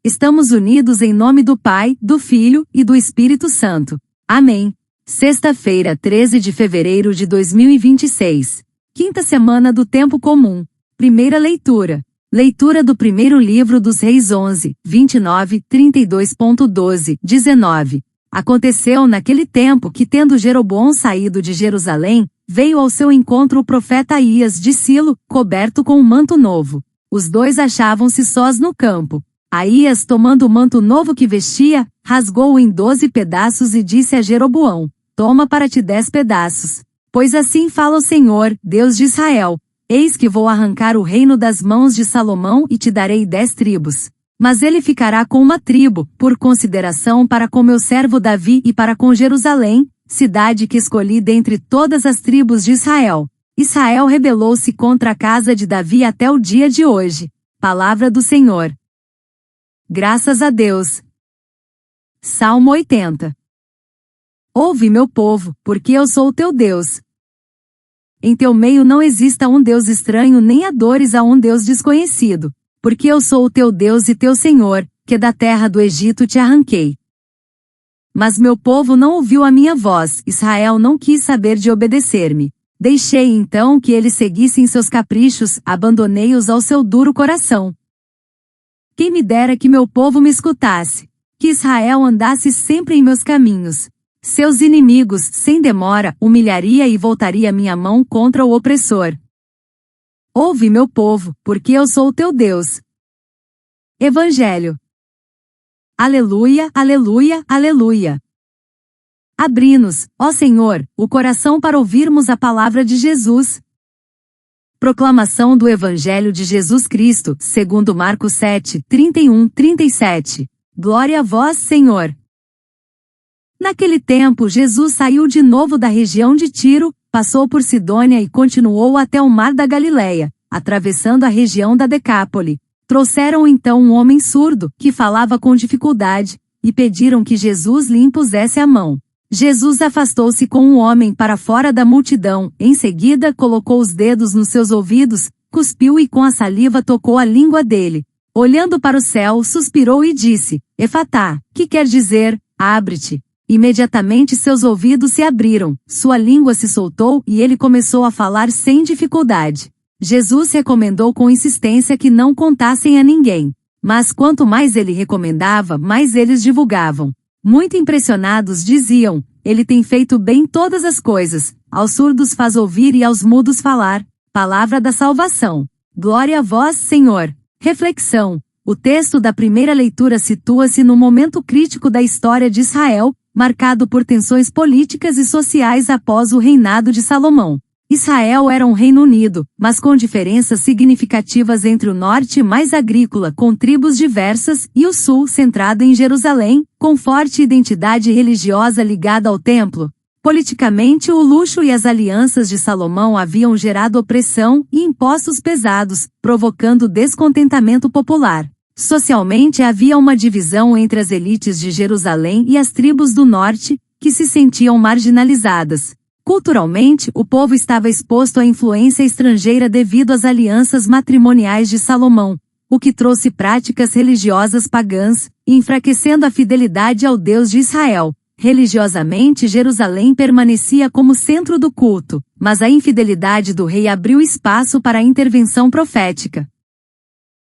Estamos unidos em nome do Pai, do Filho e do Espírito Santo. Amém. Sexta-feira, 13 de fevereiro de 2026. Quinta semana do Tempo Comum. Primeira leitura. Leitura do primeiro livro dos Reis 11, 29, 32.12, 19. Aconteceu naquele tempo que, tendo Jeroboão saído de Jerusalém, veio ao seu encontro o profeta Aías de Silo, coberto com um manto novo. Os dois achavam-se sós no campo. Aías, tomando o manto novo que vestia, rasgou-o em 12 pedaços e disse a Jeroboão: Toma para ti 10 pedaços. Pois assim fala o Senhor, Deus de Israel: Eis que vou arrancar o reino das mãos de Salomão e te darei 10 tribos. Mas ele ficará com uma tribo, por consideração para com meu servo Davi e para com Jerusalém, cidade que escolhi dentre todas as tribos de Israel. Israel rebelou-se contra a casa de Davi até o dia de hoje. Palavra do Senhor. Graças a Deus. Salmo 80. Ouve, meu povo, porque eu sou o teu Deus. Em teu meio não exista um Deus estranho, nem adores a um Deus desconhecido. Porque eu sou o teu Deus e teu Senhor, que da terra do Egito te arranquei. Mas meu povo não ouviu a minha voz, Israel não quis saber de obedecer-me. Deixei então que eles seguissem seus caprichos, abandonei-os ao seu duro coração. Quem me dera que meu povo me escutasse, que Israel andasse sempre em meus caminhos. Seus inimigos, sem demora, humilharia e voltaria minha mão contra o opressor. Ouve, meu povo, porque eu sou o teu Deus. Evangelho. Aleluia, aleluia, aleluia. Abri-nos, ó Senhor, o coração para ouvirmos a palavra de Jesus. Proclamação do Evangelho de Jesus Cristo, segundo Marcos 7, 31-37. Glória a vós, Senhor. Naquele tempo Jesus saiu de novo da região de Tiro, passou por Sidônia e continuou até o mar da Galileia, atravessando a região da Decápole. Trouxeram então um homem surdo, que falava com dificuldade, e pediram que Jesus lhe impusesse a mão. Jesus afastou-se com o homem para fora da multidão, em seguida colocou os dedos nos seus ouvidos, cuspiu e com a saliva tocou a língua dele. Olhando para o céu, suspirou e disse: Efatá, que quer dizer, abre-te. Imediatamente seus ouvidos se abriram, sua língua se soltou e ele começou a falar sem dificuldade. Jesus recomendou com insistência que não contassem a ninguém. Mas quanto mais ele recomendava, mais eles divulgavam. Muito impressionados diziam: Ele tem feito bem todas as coisas, aos surdos faz ouvir e aos mudos falar. Palavra da salvação. Glória a vós, Senhor. Reflexão. O texto da primeira leitura situa-se no momento crítico da história de Israel, marcado por tensões políticas e sociais após o reinado de Salomão. Israel era um reino unido, mas com diferenças significativas entre o norte mais agrícola com tribos diversas e o sul centrado em Jerusalém, com forte identidade religiosa ligada ao templo. Politicamente, o luxo e as alianças de Salomão haviam gerado opressão e impostos pesados, provocando descontentamento popular. Socialmente havia uma divisão entre as elites de Jerusalém e as tribos do norte, que se sentiam marginalizadas. Culturalmente, o povo estava exposto à influência estrangeira devido às alianças matrimoniais de Salomão, o que trouxe práticas religiosas pagãs, enfraquecendo a fidelidade ao Deus de Israel. Religiosamente, Jerusalém permanecia como centro do culto, mas a infidelidade do rei abriu espaço para a intervenção profética.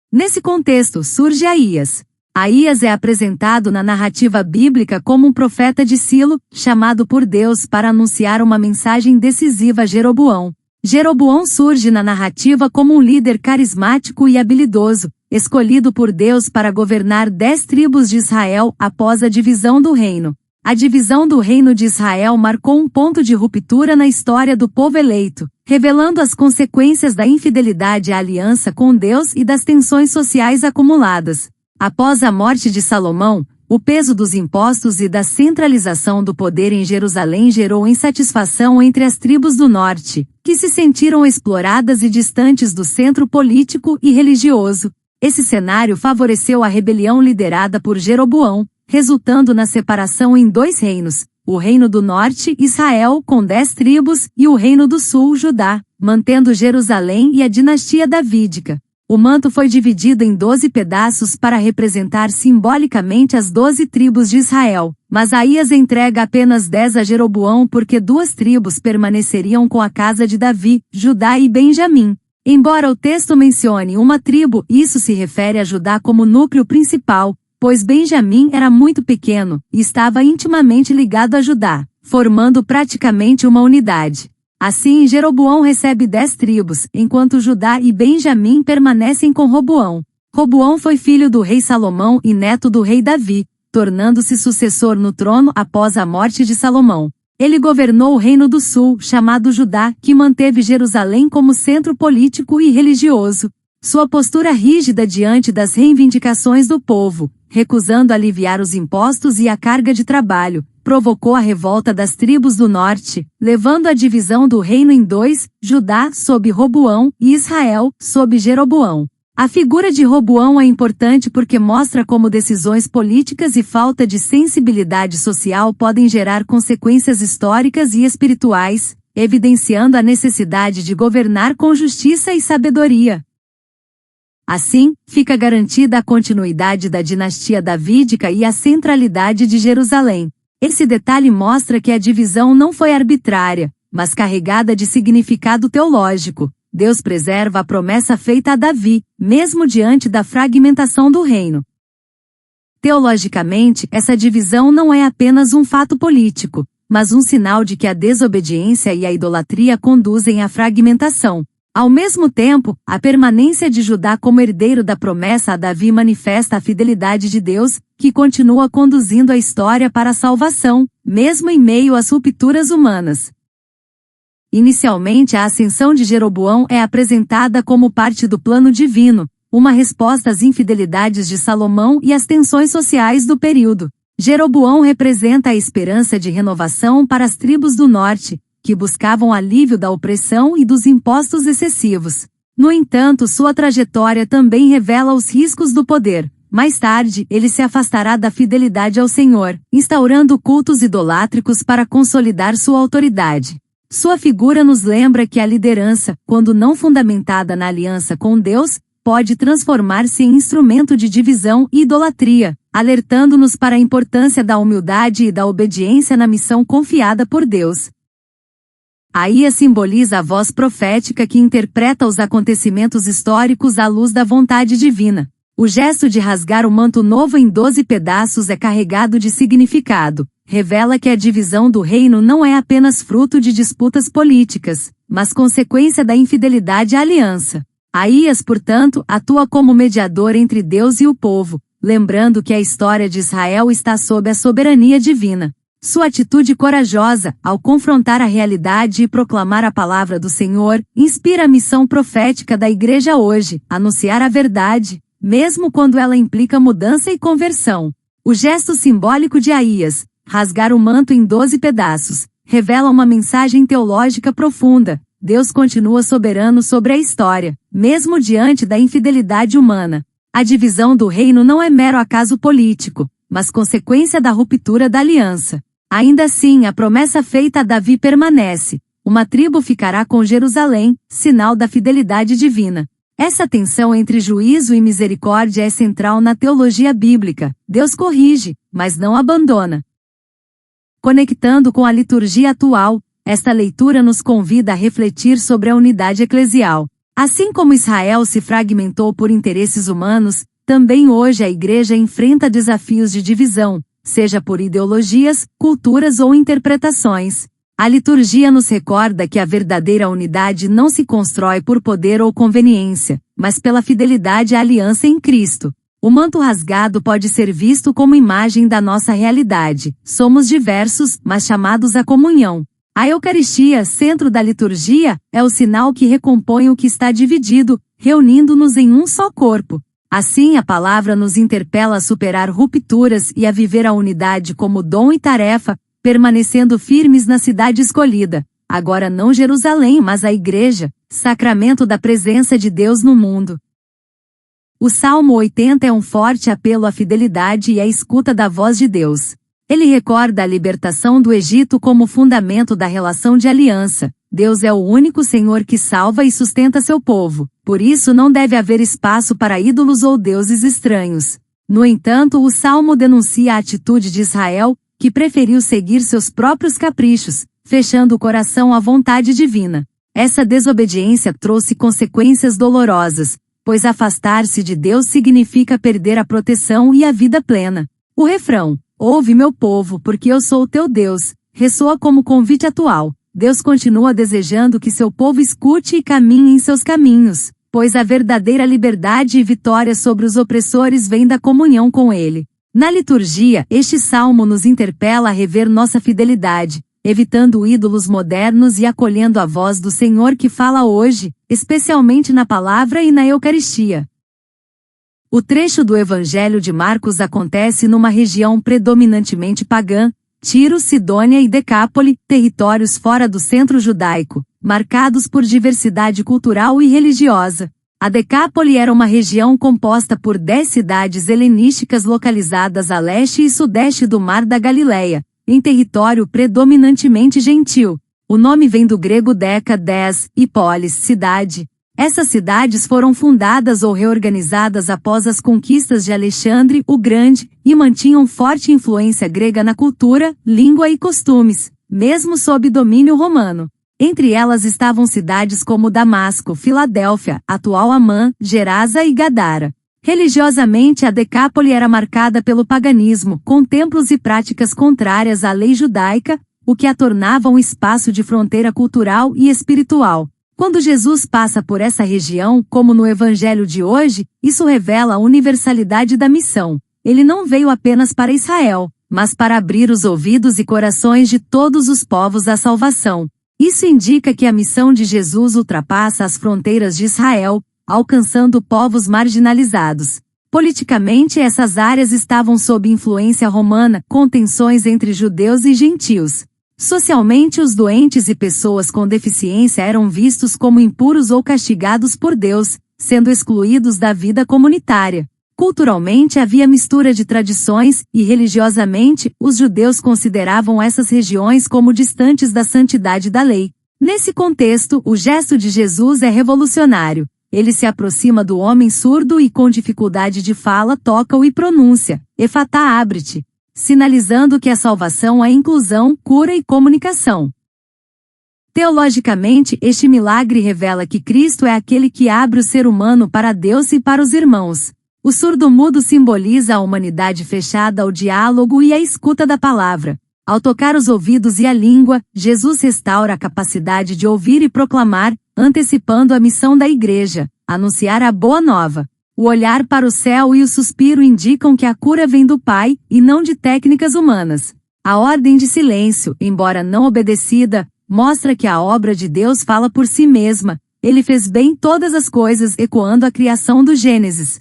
Nesse contexto surge Aías. Aías é apresentado na narrativa bíblica como um profeta de Silo, chamado por Deus para anunciar uma mensagem decisiva a Jeroboão. Jeroboão surge na narrativa como um líder carismático e habilidoso, escolhido por Deus para governar 10 tribos de Israel após a divisão do reino. A divisão do reino de Israel marcou um ponto de ruptura na história do povo eleito, revelando as consequências da infidelidade à aliança com Deus e das tensões sociais acumuladas. Após a morte de Salomão, o peso dos impostos e da centralização do poder em Jerusalém gerou insatisfação entre as tribos do norte, que se sentiram exploradas e distantes do centro político e religioso. Esse cenário favoreceu a rebelião liderada por Jeroboão, resultando na separação em 2 reinos, o reino do norte, Israel, com 10 tribos, e o reino do sul, Judá, mantendo Jerusalém e a dinastia davídica. O manto foi dividido em 12 pedaços para representar simbolicamente as 12 tribos de Israel, mas Aías entrega apenas 10 a Jeroboão porque 2 tribos permaneceriam com a casa de Davi, Judá e Benjamim. Embora o texto mencione uma tribo, isso se refere a Judá como núcleo principal, pois Benjamim era muito pequeno e estava intimamente ligado a Judá, formando praticamente uma unidade. Assim, Jeroboão recebe 10 tribos, enquanto Judá e Benjamim permanecem com Roboão. Roboão foi filho do rei Salomão e neto do rei Davi, tornando-se sucessor no trono após a morte de Salomão. Ele governou o reino do sul, chamado Judá, que manteve Jerusalém como centro político e religioso. Sua postura rígida diante das reivindicações do povo, recusando aliviar os impostos e a carga de trabalho, provocou a revolta das tribos do norte, levando à divisão do reino em 2, Judá sob Roboão e Israel sob Jeroboão. A figura de Roboão é importante porque mostra como decisões políticas e falta de sensibilidade social podem gerar consequências históricas e espirituais, evidenciando a necessidade de governar com justiça e sabedoria. Assim, fica garantida a continuidade da dinastia davídica e a centralidade de Jerusalém. Esse detalhe mostra que a divisão não foi arbitrária, mas carregada de significado teológico. Deus preserva a promessa feita a Davi, mesmo diante da fragmentação do reino. Teologicamente, essa divisão não é apenas um fato político, mas um sinal de que a desobediência e a idolatria conduzem à fragmentação. Ao mesmo tempo, a permanência de Judá como herdeiro da promessa a Davi manifesta a fidelidade de Deus, que continua conduzindo a história para a salvação, mesmo em meio às rupturas humanas. Inicialmente, a ascensão de Jeroboão é apresentada como parte do plano divino, uma resposta às infidelidades de Salomão e às tensões sociais do período. Jeroboão representa a esperança de renovação para as tribos do norte, que buscavam alívio da opressão e dos impostos excessivos. No entanto, sua trajetória também revela os riscos do poder. Mais tarde, ele se afastará da fidelidade ao Senhor, instaurando cultos idolátricos para consolidar sua autoridade. Sua figura nos lembra que a liderança, quando não fundamentada na aliança com Deus, pode transformar-se em instrumento de divisão e idolatria, alertando-nos para a importância da humildade e da obediência na missão confiada por Deus. Aías simboliza a voz profética que interpreta os acontecimentos históricos à luz da vontade divina. O gesto de rasgar o manto novo em 12 pedaços é carregado de significado. Revela que a divisão do reino não é apenas fruto de disputas políticas, mas consequência da infidelidade à aliança. Aías, portanto, atua como mediador entre Deus e o povo, lembrando que a história de Israel está sob a soberania divina. Sua atitude corajosa, ao confrontar a realidade e proclamar a palavra do Senhor, inspira a missão profética da Igreja hoje, anunciar a verdade, mesmo quando ela implica mudança e conversão. O gesto simbólico de Aías, rasgar o manto em 12 pedaços, revela uma mensagem teológica profunda. Deus continua soberano sobre a história, mesmo diante da infidelidade humana. A divisão do reino não é mero acaso político, mas consequência da ruptura da aliança. Ainda assim, a promessa feita a Davi permanece. Uma tribo ficará com Jerusalém, sinal da fidelidade divina. Essa tensão entre juízo e misericórdia é central na teologia bíblica. Deus corrige, mas não abandona. Conectando com a liturgia atual, esta leitura nos convida a refletir sobre a unidade eclesial. Assim como Israel se fragmentou por interesses humanos, também hoje a Igreja enfrenta desafios de divisão, seja por ideologias, culturas ou interpretações. A liturgia nos recorda que a verdadeira unidade não se constrói por poder ou conveniência, mas pela fidelidade à aliança em Cristo. O manto rasgado pode ser visto como imagem da nossa realidade. Somos diversos, mas chamados à comunhão. A Eucaristia, centro da liturgia, é o sinal que recompõe o que está dividido, reunindo-nos em um só corpo. Assim, a palavra nos interpela a superar rupturas e a viver a unidade como dom e tarefa, permanecendo firmes na cidade escolhida. Agora não Jerusalém, mas a Igreja, sacramento da presença de Deus no mundo. O Salmo 80 é um forte apelo à fidelidade e à escuta da voz de Deus. Ele recorda a libertação do Egito como fundamento da relação de aliança. Deus é o único Senhor que salva e sustenta seu povo. Por isso não deve haver espaço para ídolos ou deuses estranhos. No entanto, o Salmo denuncia a atitude de Israel, que preferiu seguir seus próprios caprichos, fechando o coração à vontade divina. Essa desobediência trouxe consequências dolorosas, pois afastar-se de Deus significa perder a proteção e a vida plena. O refrão, "Ouve meu povo, porque eu sou o teu Deus", ressoa como convite atual. Deus continua desejando que seu povo escute e caminhe em seus caminhos, pois a verdadeira liberdade e vitória sobre os opressores vem da comunhão com Ele. Na liturgia, este salmo nos interpela a rever nossa fidelidade, evitando ídolos modernos e acolhendo a voz do Senhor que fala hoje, especialmente na palavra e na Eucaristia. O trecho do Evangelho de Marcos acontece numa região predominantemente pagã, Tiro, Sidônia e Decápole, territórios fora do centro judaico, marcados por diversidade cultural e religiosa. A Decápole era uma região composta por 10 cidades helenísticas localizadas a leste e sudeste do Mar da Galileia, em território predominantemente gentil. O nome vem do grego deca, 10, e polis, cidade. Essas cidades foram fundadas ou reorganizadas após as conquistas de Alexandre o Grande, e mantinham forte influência grega na cultura, língua e costumes, mesmo sob domínio romano. Entre elas estavam cidades como Damasco, Filadélfia, atual Amã, Gerasa e Gadara. Religiosamente, a Decápole era marcada pelo paganismo, com templos e práticas contrárias à lei judaica, o que a tornava um espaço de fronteira cultural e espiritual. Quando Jesus passa por essa região, como no Evangelho de hoje, isso revela a universalidade da missão. Ele não veio apenas para Israel, mas para abrir os ouvidos e corações de todos os povos à salvação. Isso indica que a missão de Jesus ultrapassa as fronteiras de Israel, alcançando povos marginalizados. Politicamente, essas áreas estavam sob influência romana, com tensões entre judeus e gentios. Socialmente, os doentes e pessoas com deficiência eram vistos como impuros ou castigados por Deus, sendo excluídos da vida comunitária. Culturalmente, havia mistura de tradições, e religiosamente, os judeus consideravam essas regiões como distantes da santidade da lei. Nesse contexto, o gesto de Jesus é revolucionário. Ele se aproxima do homem surdo e com dificuldade de fala toca-o e pronuncia, Efatá, abre-te, sinalizando que a salvação é inclusão, cura e comunicação. Teologicamente, este milagre revela que Cristo é aquele que abre o ser humano para Deus e para os irmãos. O surdo-mudo simboliza a humanidade fechada ao diálogo e à escuta da palavra. Ao tocar os ouvidos e a língua, Jesus restaura a capacidade de ouvir e proclamar, antecipando a missão da Igreja, anunciar a boa nova. O olhar para o céu e o suspiro indicam que a cura vem do Pai, e não de técnicas humanas. A ordem de silêncio, embora não obedecida, mostra que a obra de Deus fala por si mesma. Ele fez bem todas as coisas, ecoando a criação do Gênesis.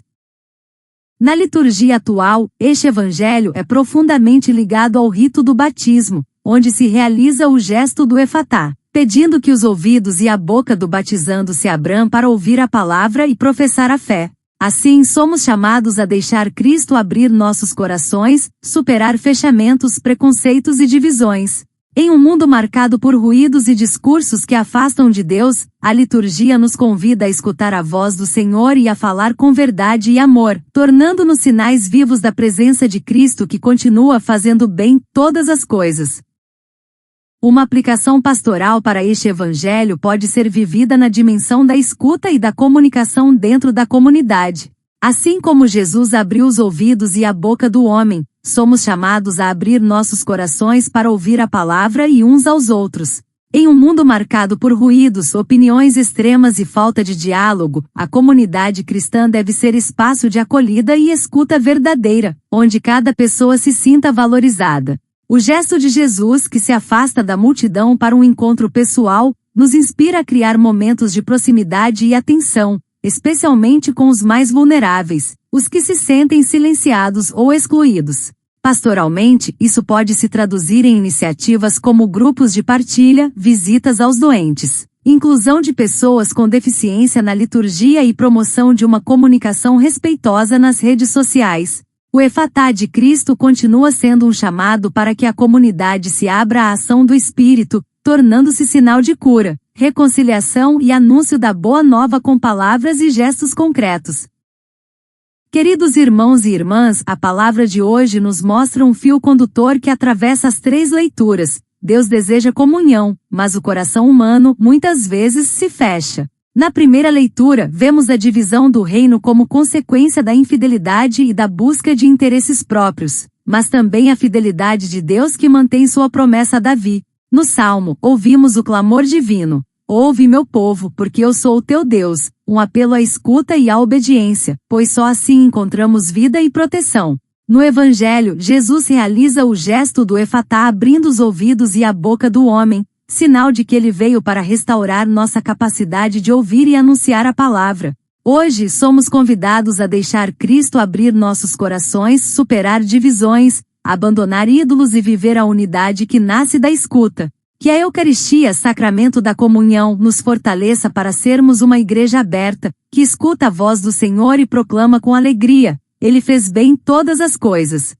Na liturgia atual, este evangelho é profundamente ligado ao rito do batismo, onde se realiza o gesto do Efatá, pedindo que os ouvidos e a boca do batizando se abram para ouvir a palavra e professar a fé. Assim, somos chamados a deixar Cristo abrir nossos corações, superar fechamentos, preconceitos e divisões. Em um mundo marcado por ruídos e discursos que afastam de Deus, a liturgia nos convida a escutar a voz do Senhor e a falar com verdade e amor, tornando-nos sinais vivos da presença de Cristo que continua fazendo bem todas as coisas. Uma aplicação pastoral para este evangelho pode ser vivida na dimensão da escuta e da comunicação dentro da comunidade. Assim como Jesus abriu os ouvidos e a boca do homem, somos chamados a abrir nossos corações para ouvir a palavra e uns aos outros. Em um mundo marcado por ruídos, opiniões extremas e falta de diálogo, a comunidade cristã deve ser espaço de acolhida e escuta verdadeira, onde cada pessoa se sinta valorizada. O gesto de Jesus, que se afasta da multidão para um encontro pessoal, nos inspira a criar momentos de proximidade e atenção, especialmente com os mais vulneráveis, os que se sentem silenciados ou excluídos. Pastoralmente, isso pode se traduzir em iniciativas como grupos de partilha, visitas aos doentes, inclusão de pessoas com deficiência na liturgia e promoção de uma comunicação respeitosa nas redes sociais. O Efatá de Cristo continua sendo um chamado para que a comunidade se abra à ação do Espírito, tornando-se sinal de cura, reconciliação e anúncio da boa nova com palavras e gestos concretos. Queridos irmãos e irmãs, a palavra de hoje nos mostra um fio condutor que atravessa as 3 leituras. Deus deseja comunhão, mas o coração humano, muitas vezes, se fecha. Na primeira leitura, vemos a divisão do reino como consequência da infidelidade e da busca de interesses próprios, mas também a fidelidade de Deus que mantém sua promessa a Davi. No Salmo, ouvimos o clamor divino: ouve, meu povo, porque eu sou o teu Deus, um apelo à escuta e à obediência, pois só assim encontramos vida e proteção. No Evangelho, Jesus realiza o gesto do Efatá abrindo os ouvidos e a boca do homem, sinal de que ele veio para restaurar nossa capacidade de ouvir e anunciar a palavra. Hoje somos convidados a deixar Cristo abrir nossos corações, superar divisões, abandonar ídolos e viver a unidade que nasce da escuta. Que a Eucaristia, sacramento da comunhão, nos fortaleça para sermos uma igreja aberta, que escuta a voz do Senhor e proclama com alegria: Ele fez bem todas as coisas.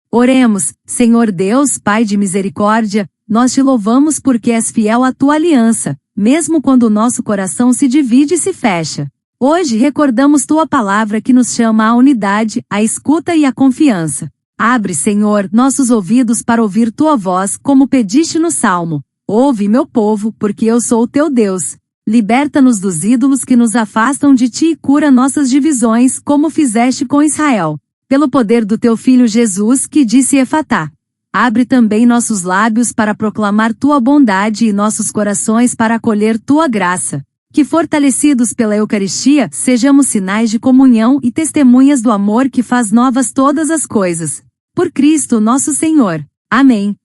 Oremos. Senhor Deus, Pai de misericórdia, nós te louvamos porque és fiel à tua aliança, mesmo quando o nosso coração se divide e se fecha. Hoje recordamos tua palavra que nos chama à unidade, à escuta e à confiança. Abre, Senhor, nossos ouvidos para ouvir tua voz, como pediste no Salmo: ouve, meu povo, porque eu sou o teu Deus. Liberta-nos dos ídolos que nos afastam de ti e cura nossas divisões, como fizeste com Israel. Pelo poder do teu Filho Jesus, que disse Efatá. Abre também nossos lábios para proclamar tua bondade e nossos corações para acolher tua graça. Que, fortalecidos pela Eucaristia, sejamos sinais de comunhão e testemunhas do amor que faz novas todas as coisas. Por Cristo nosso Senhor. Amém.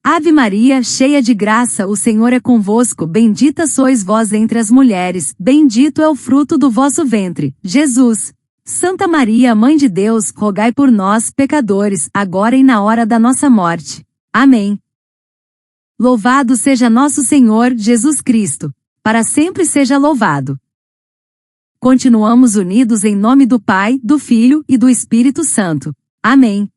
Ave Maria, cheia de graça, o Senhor é convosco, bendita sois vós entre as mulheres, bendito é o fruto do vosso ventre, Jesus. Santa Maria, Mãe de Deus, rogai por nós, pecadores, agora e na hora da nossa morte. Amém. Louvado seja nosso Senhor Jesus Cristo. Para sempre seja louvado. Continuamos unidos em nome do Pai, do Filho e do Espírito Santo. Amém.